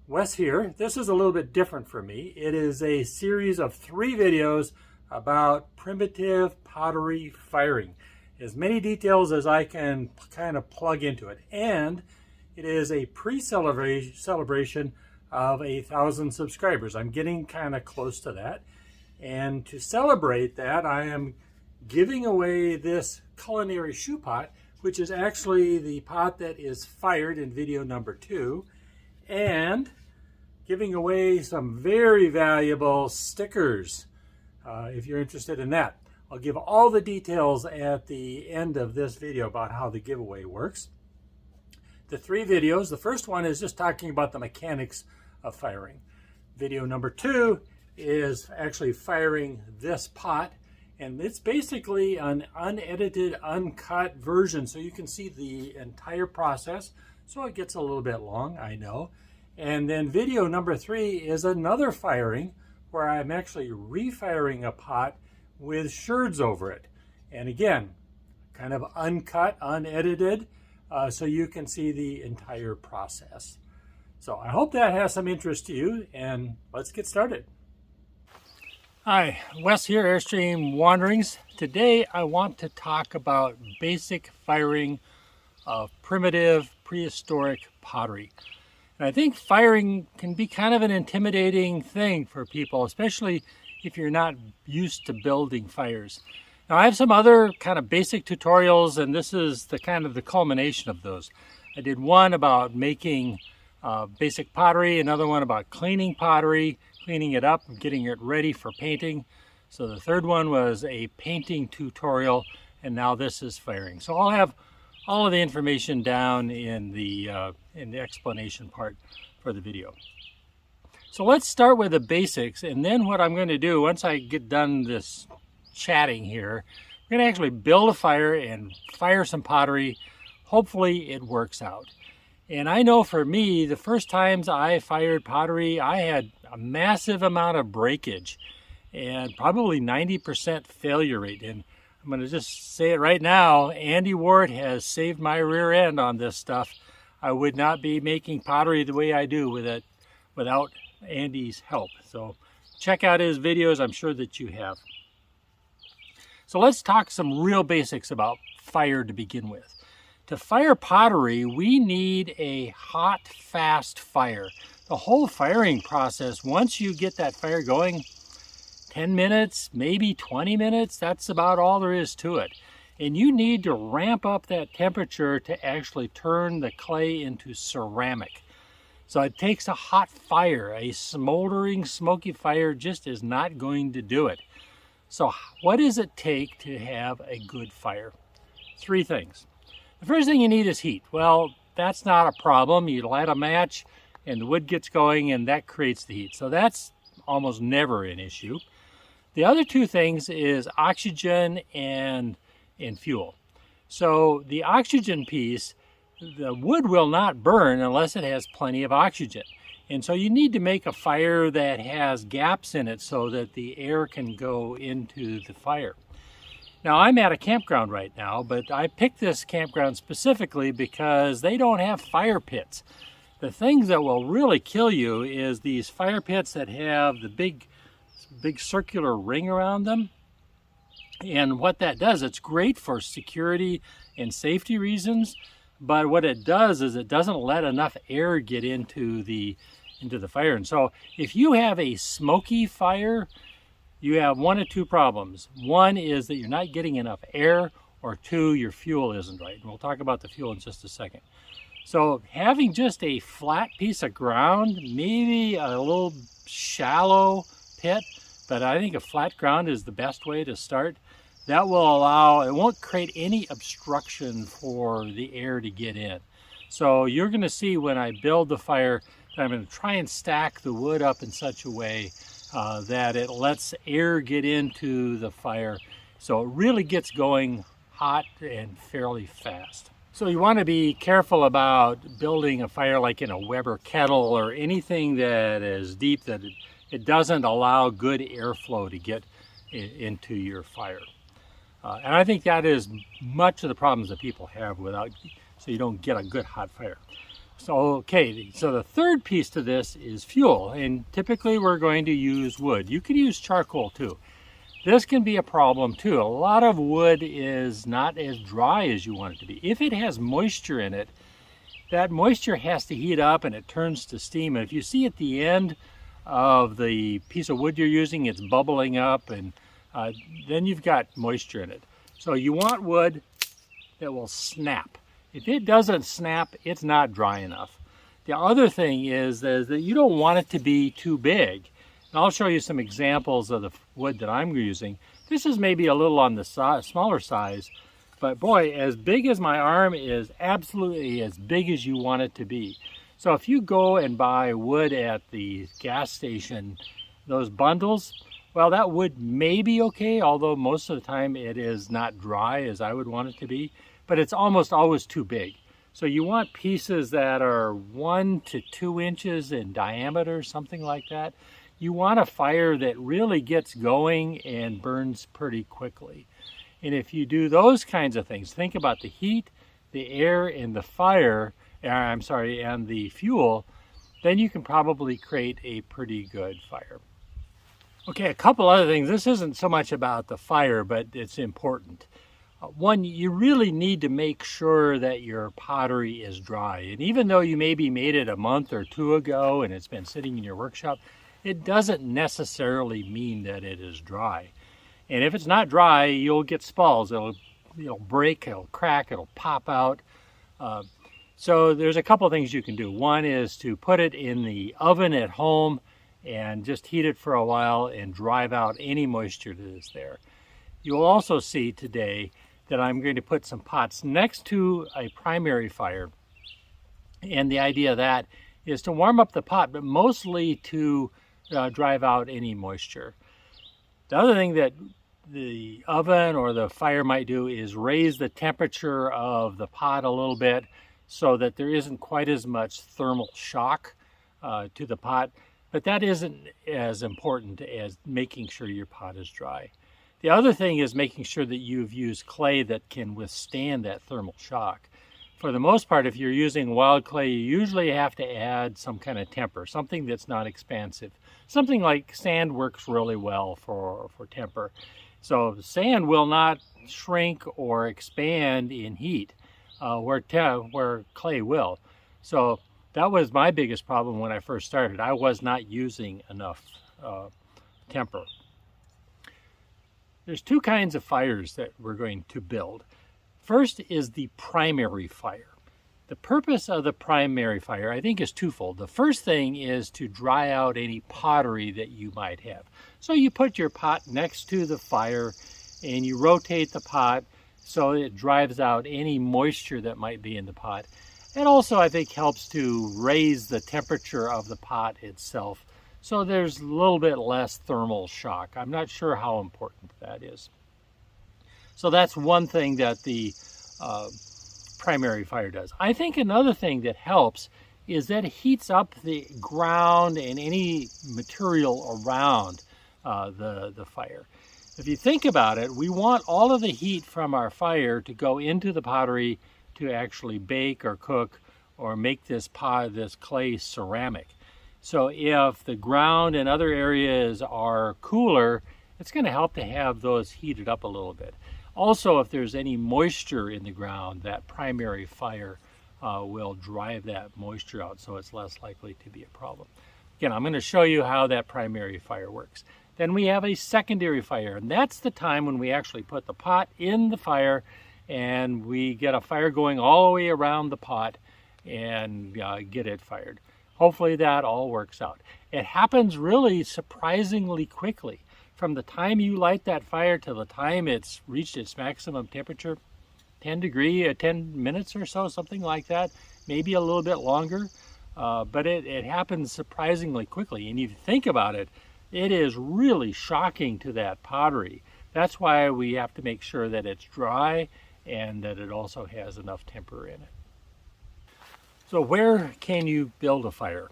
Wes here. This is a little bit different for me. It is a series of 3 videos about primitive pottery firing. As many details as I can kind of plug into it. And it is a pre-celebration of 1,000 subscribers. I'm getting kind of close to that. And to celebrate that, I am giving away this culinary shoe pot, which is actually the pot that is fired in video number 2. And giving away some very valuable stickers if you're interested in that. I'll give all the details at the end of this video about how the giveaway works. The 3 videos, the first one is just talking about the mechanics of firing. Video number 2 is actually firing this pot, and it's basically an unedited, uncut version, so you can see the entire process. So it gets a little bit long, I know. And then video number 3 is another firing where I'm actually refiring a pot with sherds over it. And again, kind of uncut, unedited, so you can see the entire process. So I hope that has some interest to you, and let's get started. Hi, Wes here, Airstream Wanderings. Today I want to talk about basic firing of primitive prehistoric pottery. And I think firing can be kind of an intimidating thing for people, especially if you're not used to building fires. Now I have some other kind of basic tutorials, and this is the kind of the culmination of those. I did one about making basic pottery, another one about cleaning pottery, cleaning it up and getting it ready for painting. So the third one was a painting tutorial, and now this is firing. So I'll have all of the information down in the explanation part for the video. So let's start with the basics, and then what I'm going to do once I get done this chatting here, I'm going to actually build a fire and fire some pottery. Hopefully it works out. And I know for me, the first times I fired pottery, I had a massive amount of breakage and probably 90% failure rate. And I'm going to just say it right now, Andy Ward has saved my rear end on this stuff. I would not be making pottery the way I do with it without Andy's help. So check out his videos, I'm sure that you have. So let's talk some real basics about fire to begin with. To fire pottery, we need a hot, fast fire. The whole firing process, once you get that fire going, 10 minutes, maybe 20 minutes, that's about all there is to it. And you need to ramp up that temperature to actually turn the clay into ceramic. So it takes a hot fire. A smoldering, smoky fire just is not going to do it. So what does it take to have a good fire? 3 things. The first thing you need is heat. Well, that's not a problem. You light a match and the wood gets going and that creates the heat. So that's almost never an issue. The other 2 things is oxygen and fuel. So the oxygen piece, the wood will not burn unless it has plenty of oxygen. And so you need to make a fire that has gaps in it so that the air can go into the fire. Now I'm at a campground right now, but I picked this campground specifically because they don't have fire pits. The things that will really kill you is these fire pits that have the big circular ring around them. And what that does, it's great for security and safety reasons, but what it does is it doesn't let enough air get into the fire. And so if you have a smoky fire, you have 1 of 2 problems. 1 is that you're not getting enough air, or 2, your fuel isn't right. And we'll talk about the fuel in just a second. So having just a flat piece of ground, maybe a little shallow pit, but I think a flat ground is the best way to start. That will allow, it won't create any obstruction for the air to get in. So you're going to see when I build the fire that I'm going to try and stack the wood up in such a way that it lets air get into the fire. So it really gets going hot and fairly fast. So you want to be careful about building a fire like in a Weber kettle or anything that is deep, that it doesn't allow good airflow to get into your fire. And I think that is much of the problems that people have so you don't get a good hot fire. So the third piece to this is fuel, and typically we're going to use wood. You can use charcoal too. This can be a problem too. A lot of wood is not as dry as you want it to be. If it has moisture in it, that moisture has to heat up and it turns to steam. And if you see at the end of the piece of wood you're using, it's bubbling up, and then you've got moisture in it. So you want wood that will snap. If it doesn't snap, it's not dry enough. The other thing is that you don't want it to be too big. And I'll show you some examples of the wood that I'm using. This is maybe a little on the smaller size, but boy, as big as my arm is absolutely as big as you want it to be. So if you go and buy wood at the gas station, those bundles, well, that wood may be okay, although most of the time it is not dry as I would want it to be, but it's almost always too big. So you want pieces that are 1 to 2 inches in diameter, something like that. You want a fire that really gets going and burns pretty quickly. And if you do those kinds of things, think about the heat, the air, and the fire, and the fuel, then you can probably create a pretty good fire. Okay, a couple other things. This isn't so much about the fire, but it's important. One, you really need to make sure that your pottery is dry. And even though you maybe made it a month or 2 ago and it's been sitting in your workshop, it doesn't necessarily mean that it is dry. And if it's not dry, you'll get spalls. It'll break, it'll crack, it'll pop out. So there's a couple things you can do. One is to put it in the oven at home and just heat it for a while and drive out any moisture that is there. You'll also see today that I'm going to put some pots next to a primary fire. And the idea of that is to warm up the pot, but mostly to drive out any moisture. The other thing that the oven or the fire might do is raise the temperature of the pot a little bit so that there isn't quite as much thermal shock to the pot, but that isn't as important as making sure your pot is dry. The other thing is making sure that you've used clay that can withstand that thermal shock. For the most part, if you're using wild clay, you usually have to add some kind of temper, something that's not expansive. Something like sand works really well for temper. So sand will not shrink or expand in heat, where clay will. So that was my biggest problem when I first started. I was not using enough temper. There's 2 kinds of fires that we're going to build. First is the primary fire. The purpose of the primary fire, I think, is twofold. The first thing is to dry out any pottery that you might have. So you put your pot next to the fire and you rotate the pot so it drives out any moisture that might be in the pot. It also, I think, helps to raise the temperature of the pot itself, so there's a little bit less thermal shock. I'm not sure how important that is. So that's one thing that the primary fire does. I think another thing that helps is that it heats up the ground and any material around the fire. If you think about it, we want all of the heat from our fire to go into the pottery to actually bake or cook or make this clay ceramic. So if the ground and other areas are cooler, it's going to help to have those heated up a little bit. Also, if there's any moisture in the ground, that primary fire will drive that moisture out, so it's less likely to be a problem. Again, I'm going to show you how that primary fire works. Then we have a secondary fire, and that's the time when we actually put the pot in the fire and we get a fire going all the way around the pot and get it fired. Hopefully that all works out. It happens really surprisingly quickly. From the time you light that fire to the time it's reached its maximum temperature, 10 minutes or so, something like that, maybe a little bit longer, but it happens surprisingly quickly. And if you think about it, it is really shocking to that pottery. That's why we have to make sure that it's dry and that it also has enough temper in it. So where can you build a fire?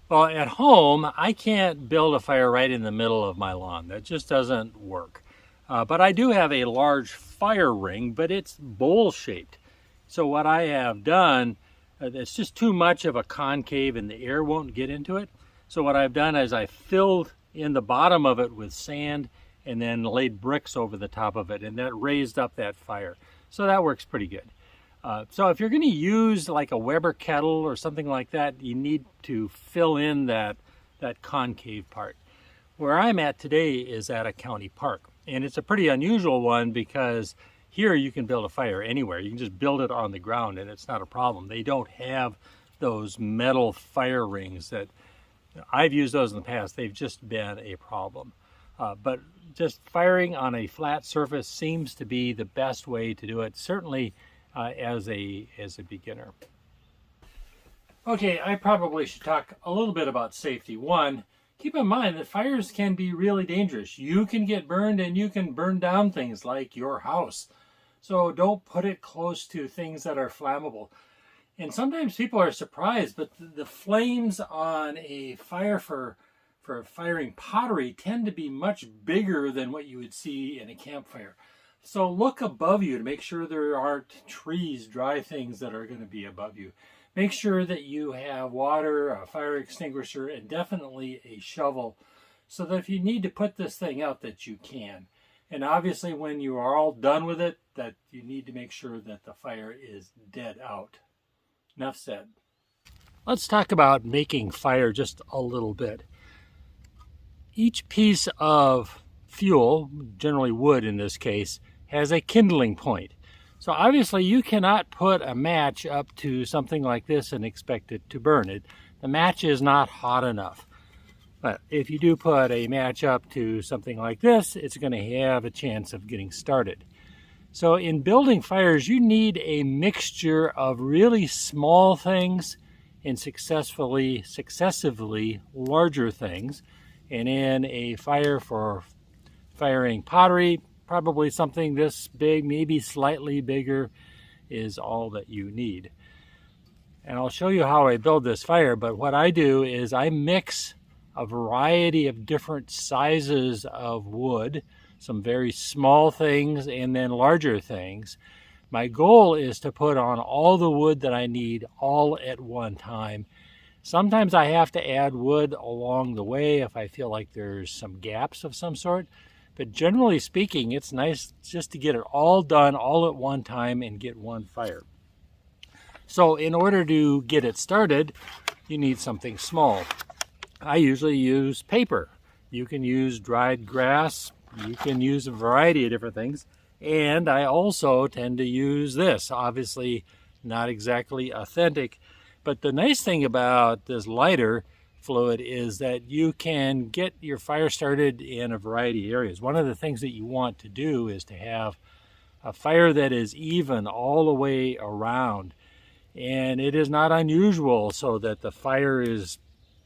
Well, at home, I can't build a fire right in the middle of my lawn. That just doesn't work. But I do have a large fire ring, but it's bowl-shaped. So what I have done, It's just too much of a concave and the air won't get into it. So what I've done is I filled in the bottom of it with sand and then laid bricks over the top of it, and that raised up that fire. So that works pretty good. So if you're going to use like a Weber kettle or something like that, you need to fill in that concave part. Where I'm at today is at a county park, and it's a pretty unusual one because here you can build a fire anywhere. You can just build it on the ground and it's not a problem. They don't have those metal fire rings that I've used those in the past. They've just been a problem. But just firing on a flat surface seems to be the best way to do it, certainly as a beginner. Okay, I probably should talk a little bit about safety. One, keep in mind that fires can be really dangerous. You can get burned and you can burn down things like your house. So don't put it close to things that are flammable. And sometimes people are surprised, but the flames on a fire for firing pottery tend to be much bigger than what you would see in a campfire. So look above you to make sure there aren't trees, dry things that are going to be above you. Make sure that you have water, a fire extinguisher, and definitely a shovel so that if you need to put this thing out that you can. And obviously when you are all done with it, that you need to make sure that the fire is dead out. Enough said. Let's talk about making fire just a little bit. Each piece of fuel, generally wood in this case, has a kindling point. So obviously you cannot put a match up to something like this and expect it to burn it. The match is not hot enough. But if you do put a match up to something like this, it's going to have a chance of getting started. So in building fires, you need a mixture of really small things and successively larger things. And in a fire for firing pottery, probably something this big, maybe slightly bigger, is all that you need. And I'll show you how I build this fire, but what I do is I mix a variety of different sizes of wood, some very small things and then larger things. My goal is to put on all the wood that I need all at one time. Sometimes I have to add wood along the way if I feel like there's some gaps of some sort. But generally speaking, it's nice just to get it all done all at one time and get one fire. So in order to get it started, you need something small. I usually use paper. You can use dried grass. You can use a variety of different things. And I also tend to use this. Obviously not exactly authentic, but the nice thing about this lighter fluid is that you can get your fire started in a variety of areas. One of the things that you want to do is to have a fire that is even all the way around. And it is not unusual so that the fire is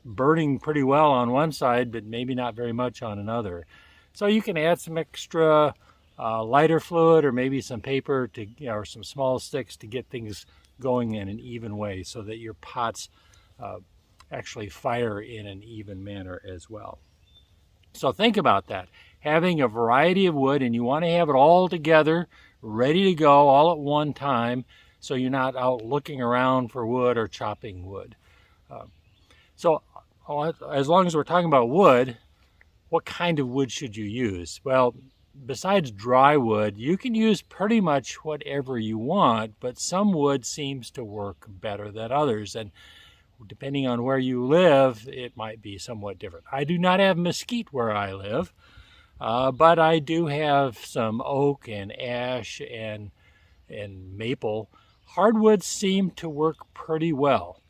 burning pretty well on one side, but maybe not very much on another. So you can add some extra lighter fluid or maybe some paper to, or some small sticks to get things going in an even way so that your pots actually fire in an even manner as well. So think about that. Having a variety of wood, and you want to have it all together, ready to go all at one time, so you're not out looking around for wood or chopping wood. So as long as we're talking about wood, what kind of wood should you use? Well, besides dry wood, you can use pretty much whatever you want, but some wood seems to work better than others. And depending on where you live, it might be somewhat different. I do not have mesquite where I live, but I do have some oak and ash and maple. Hardwoods seem to work pretty well.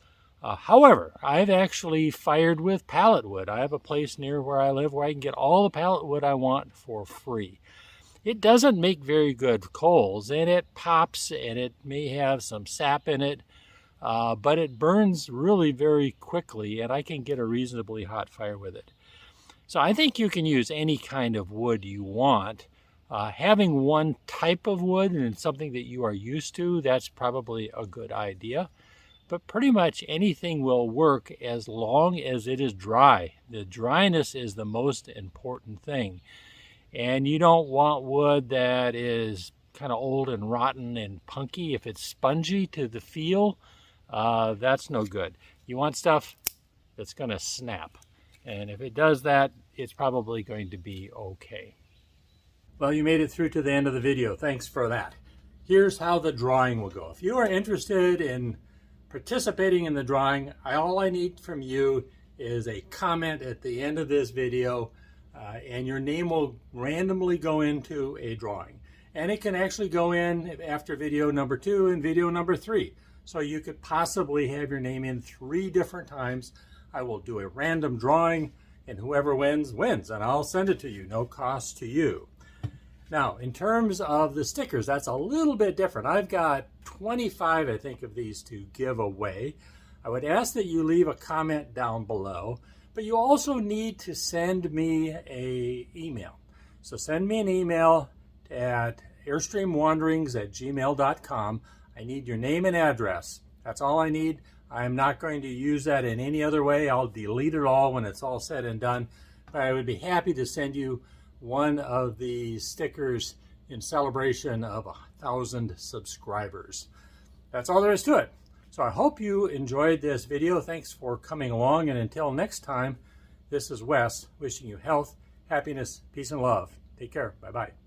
However, I've actually fired with pallet wood. I have a place near where I live where I can get all the pallet wood I want for free. It doesn't make very good coals, and it pops, and it may have some sap in it, but it burns really very quickly, and I can get a reasonably hot fire with it. So I think you can use any kind of wood you want. Having one type of wood and something that you are used to, that's probably a good idea. But pretty much anything will work as long as it is dry. The dryness is the most important thing. And you don't want wood that is kind of old and rotten and punky. If it's spongy to the feel, that's no good. You want stuff that's going to snap. And if it does that, it's probably going to be okay. Well, you made it through to the end of the video. Thanks for that. Here's how the drawing will go. If you are interested in participating in the drawing, all I need from you is a comment at the end of this video, and your name will randomly go into a drawing. And it can actually go in after video number 2 and video number 3. So you could possibly have your name in 3 different times. I will do a random drawing, and whoever wins, wins, and I'll send it to you, no cost to you. Now, in terms of the stickers, that's a little bit different. I've got 25, I think, of these to give away. I would ask that you leave a comment down below, but you also need to send me an email. So send me an email at airstreamwanderings@gmail.com. I need your name and address. That's all I need. I'm not going to use that in any other way. I'll delete it all when it's all said and done. But I would be happy to send you one of these stickers in celebration of 1,000 subscribers. That's all there is to it. So I hope you enjoyed this video. Thanks for coming along, and until next time, this is Wes wishing you health, happiness, peace, and love. Take care. Bye-bye.